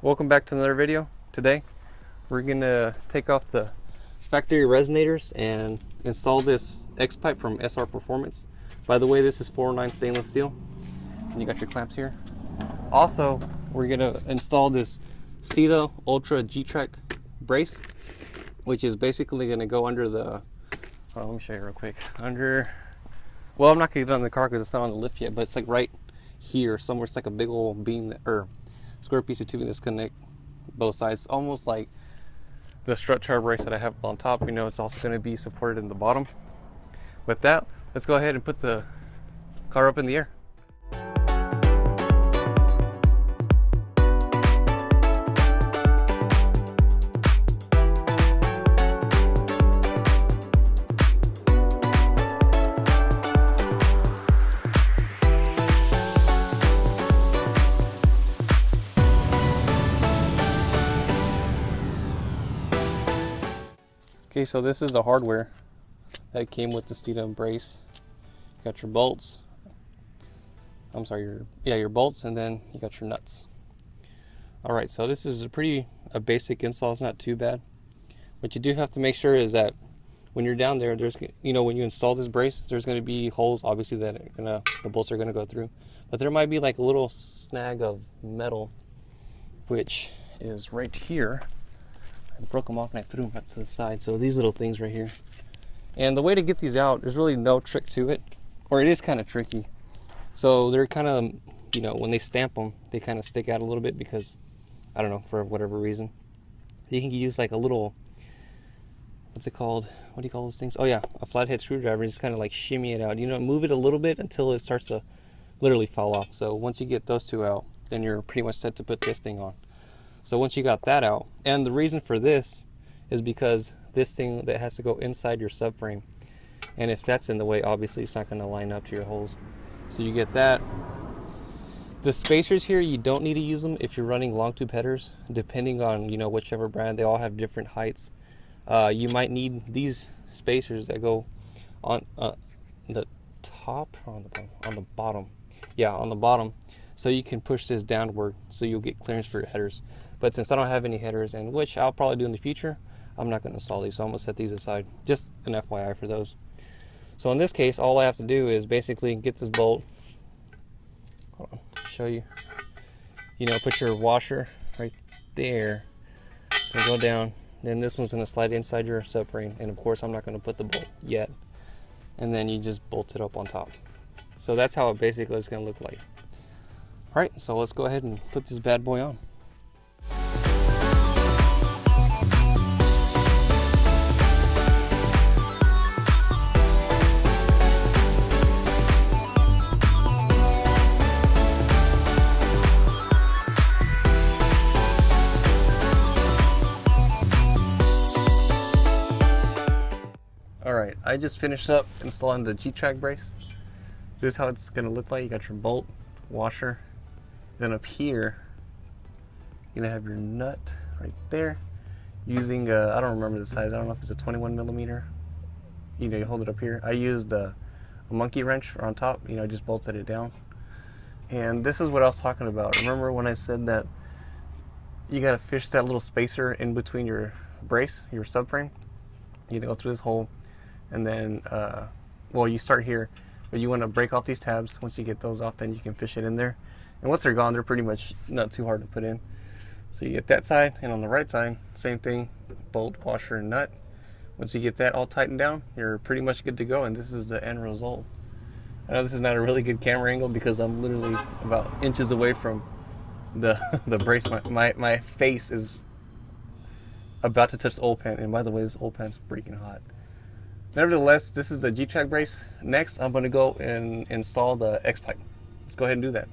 Welcome back to another video. Today we're gonna take off the factory resonators and install this X pipe from SR Performance. By the way, this is 409 stainless steel, and you got your clamps here. Also, we're gonna install this Steeda Ultra G-Track brace, which is basically gonna go under the, let me show you real quick. Well, I'm not gonna get it on the car because it's not on the lift yet, but it's like right here somewhere. It's like a big old beam or square piece of tubing that's connect both sides, almost like the strut char brace that I have on top. You know, it's also going to be supported in the bottom. With that, let's go ahead and put the car up in the air. Okay, so this is the hardware that came with the Steeda brace. You got your bolts. Your bolts, and then you got your nuts. All right, so this is a basic install. It's not too bad. What you do have to make sure is that when you're down there, when you install this brace, there's going to be holes, obviously, that the bolts are going to go through. But there might be like a little snag of metal, which is right here. I broke them off and I threw them up to the side. So these little things right here. And the way to get these out, there's really no trick to it. Or it is kind of tricky. So they're kind of, when they stamp them, they kind of stick out a little bit because, I don't know, for whatever reason. You can use like a little, what's it called? What do you call those things? Oh yeah, a flathead screwdriver. Just kind of like shimmy it out. Move it a little bit until it starts to literally fall off. So once you get those two out, then you're pretty much set to put this thing on. So once you got that out, and the reason for this is because this thing that has to go inside your subframe, and if that's in the way, obviously it's not going to line up to your holes. So you get that. The spacers here, you don't need to use them if you're running long tube headers, depending on whichever brand. They all have different heights. You might need these spacers that go on the top or on the bottom. Yeah, on the bottom, so you can push this downward so you'll get clearance for your headers. But since I don't have any headers, and which I'll probably do in the future, I'm not going to install these, so I'm going to set these aside. Just an FYI for those. So in this case, all I have to do is basically get this bolt. Hold on, show you. Put your washer right there. So go down. Then this one's going to slide inside your subframe, and of course I'm not going to put the bolt yet. And then you just bolt it up on top. So that's how it basically is going to look like. All right, so let's go ahead and put this bad boy on. Alright, I just finished up installing the G-Track brace. This is how it's going to look like. You got your bolt, washer. Then up here, you're going to have your nut right there. Using, I don't remember the size. I don't know if it's a 21 millimeter. You hold it up here. I used a monkey wrench on top. I just bolted it down. And this is what I was talking about. Remember when I said that you got to fish that little spacer in between your brace, your subframe? You go through this hole. And then, you start here, but you want to break off these tabs. Once you get those off, then you can fish it in there. And once they're gone, they're pretty much not too hard to put in. So you get that side, and on the right side, same thing, bolt, washer, and nut. Once you get that all tightened down, you're pretty much good to go, and this is the end result. I know this is not a really good camera angle because I'm literally about inches away from the brace. My face is about to touch the oil pan, and by the way, this oil pan's freaking hot. Nevertheless, this is the G-Track brace. Next, I'm going to go and install the X pipe. Let's go ahead and do that.